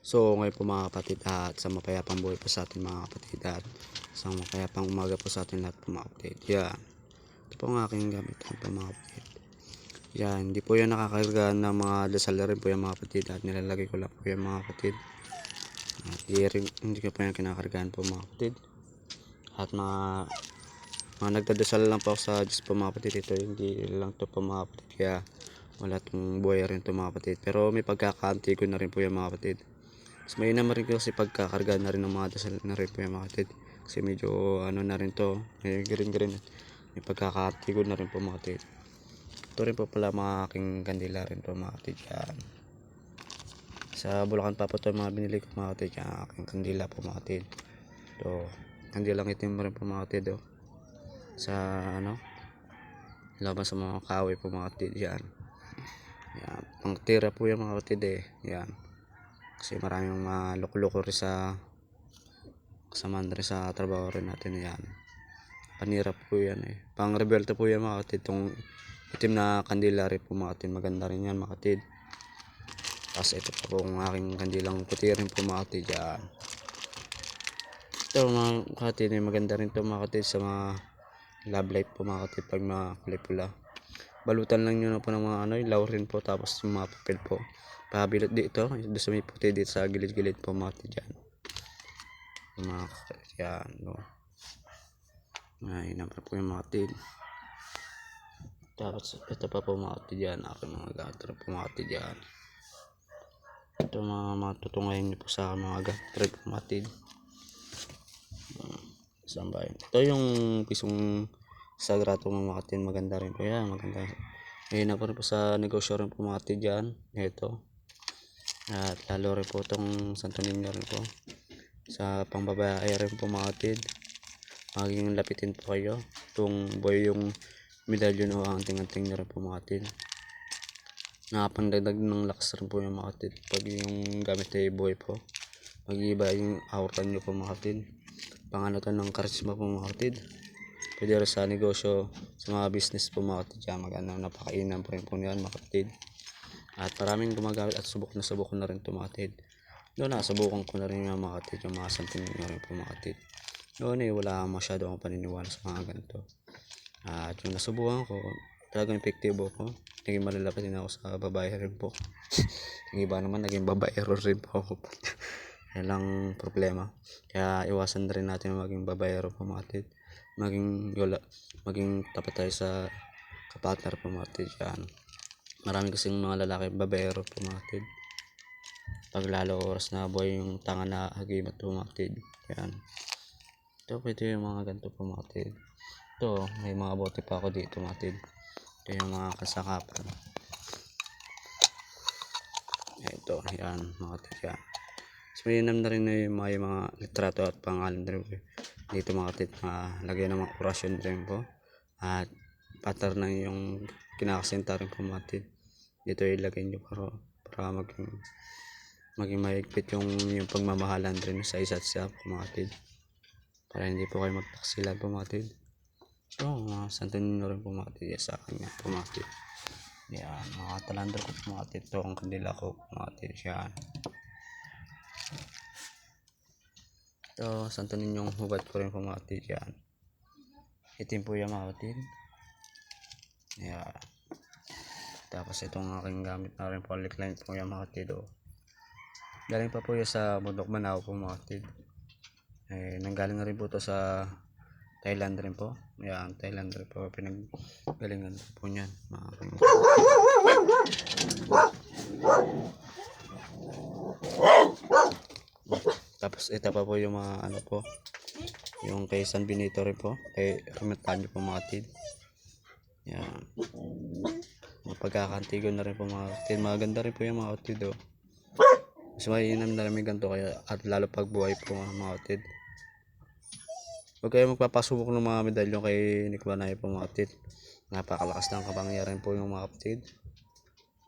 So ngayon po mga kapatid at sa mapayapang buhay po sa ating mga kapatid at sa mapayapang umaga po sa ating lahat po mga kapatid. Yan. Ito po ang aking gamit po mga kapatid. Yan. Hindi po yan nakakarga ng mga dasal na rin po yung mga kapatid at nilalagay ko lang po yung mga kapatid. At hindi ko po yan kinakargaan po mga kapatid. At mga nagdadasal lang po ako sa Diyos po mga kapatid. Ito hindi lang to po mga kapatid. Kaya wala itong buhay rin to mga kapatid. Pero may pagkakaanti ko na rin po yung mga kapatid. Mas mainam rin kasi pagkakarga na rin ng mga dasal na rin po yung mga kapatid. Kasi medyo ano na rin to. May green. May pagkakati ko na rin po mga kapatid. Ito rin po pala mga aking kandila rin po mga kapatid. Yan. Sa Bulacan pa po ito mga binili ko mga kapatid. Yan aking kandila po mga kapatid. Ito. Kandilang itim rin po mga kapatid. Oh. Sa laban sa mga kahoy po mga kapatid. Yan. Yan. Pangtira po yung mga kapatid eh. Yan. Kasi maraming loko-loko rin sa kasamaan rin sa trabaho rin natin. Yan. Panira po yan eh. Pang rebelde po yan mga kapatid. Itong itim na kandila rin po mga kapatid. Maganda rin yan mga kapatid. Tapos ito pa po ang aking kandilang puti rin po mga kapatid. Yan. Ito mga kapatid maganda rin ito mga kapatid sa mga love life po mga kapatid. Pag mga kulay pula. Balutan lang nyo na po ng mga ilaw rin po. Tapos yung mga papel po. Pabilot dito, doon sa may puti dito sa gilid-gilid po mga kapatid dyan. Mga kapatid yan, no. Ay, naman po yung mga kapatid. Tapos ito pa po mga kapatid yan, aking mga gatro po mga kapatid yan. Ito mga matutungayin nyo po sa mga gatro po mga kapatid. Sambahin. Ito yung pisong sagrato mga kapatid, maganda rin po yan, maganda. Ngayon na po rin po sa negosyo rin po mga kapatid yan. Ito. At lalo rin po itong Santo Niño rin po sa pangbabae rin po mga kapatid. Maging lapitin po kayo itong boy yung medalyon o anting-anting nyo rin po mga kapatid. Nakapangdagdag ng lakas rin po yung mga kapatid pag yung gamit ay boy po. Mag-iba yung aura nyo po mga kapatid. Panganutan ng karisma po mga kapatid. Pwede rin sa negosyo, sa mga business po mga kapatid. Napakainam po rin po yan mga kapatid. At maraming gumagamit at subok na rin ito mga kapatid. Doon nasubukan ko na rin yung mga kapatid, yung mga Santo Niño rin po mga kapatid. Noon wala masyado akong paniniwala sa mga ganito. At yung nasubukan ko, talagang epektibo ko. Naging malalapit din ako sa babae rin po. Yung iba naman naging babaero rin po ako. Yan lang problema. Kaya iwasan na rin natin maging babaero po mga kapatid. Maging tapat tayo sa kapartner po mga kapatid. Yan. Marami kasing mga lalaki babaero po mga kapatid. Pag lalo oras na buhay yung tanga na hagimat po mga kapatid. Yan. Ito pwede yung mga ganito po mga kapatid. Ito may mga bote pa ako dito mga kapatid. Ito yung mga kasakapan. Ito yan mga kapatid yan. So mainam na rin na yung mga litrato at pangalan rin po. Dito mga kapatid lagyan ng mga orasyon rin po. At pattern na yung kinakasinta rin po mga kapatid. Dito ilagay nyo para maging mahigpit yung pagmamahalan rin sa isa't isa po mga kapatid. Para hindi po kayo magtaksilan po mga kapatid. So mga Santo Niño rin po mga kapatid sa akin po mga kapatid. Yan mga talandro ko po mga kapatid. Ito ang kandila ko po mga kapatid. Yan. Ito Santo Niño hubad ko rin po mga kapatid. Yan. Itim po yan mga kapatid. Yan. Tapos itong aking gamit na rin po line po yung mga kapatid. Galing pa po yan sa Bundok Manaw po mga kapatid. Nanggaling na rin po ito sa Thailand rin po. Yan, Thailand rin po. Pinaggalingan po niyan. Tapos ito pa po yung mga po. Yung kay San Benito rin po. Kay Hermetanyo po mga kapatid. Yan. Pagkakantigo na rin po mga kapatid. Maganda rin po yung mga kapatid. Mas mainam na rin ganito kaya at lalo pag buhay po mga kapatid. Huwag kayo magpapasubok ng mga medalyon kay Nick Banay po mga kapatid. Napakalakas ng kapangyarihan po yung mga kapatid.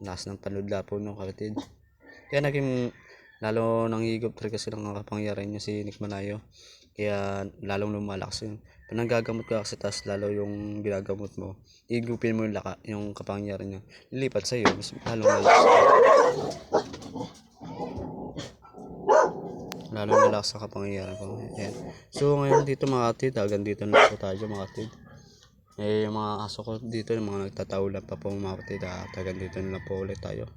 Lakas ng panudla po ng kapatid. Kaya naging lalo nanghigop rin kasi ng kapangyarihan niya si Nick Manayo. Kaya lalong lumalakas yun. Pag nanggagamot ka kasi tas lalo yung ginagamot mo, higupin mo yung kapangyarihan niya. Lilipat sa iyo, mas lalong lalakas. Lalo na lakas sa kapangyarihan po. Yan. So ngayon dito mga kapatid, hanggang dito na po tayo mga kapatid. Yung mga aso ko dito, yung mga nagtatahulan pa po mga kapatid, hanggang dito na lang po ulit tayo.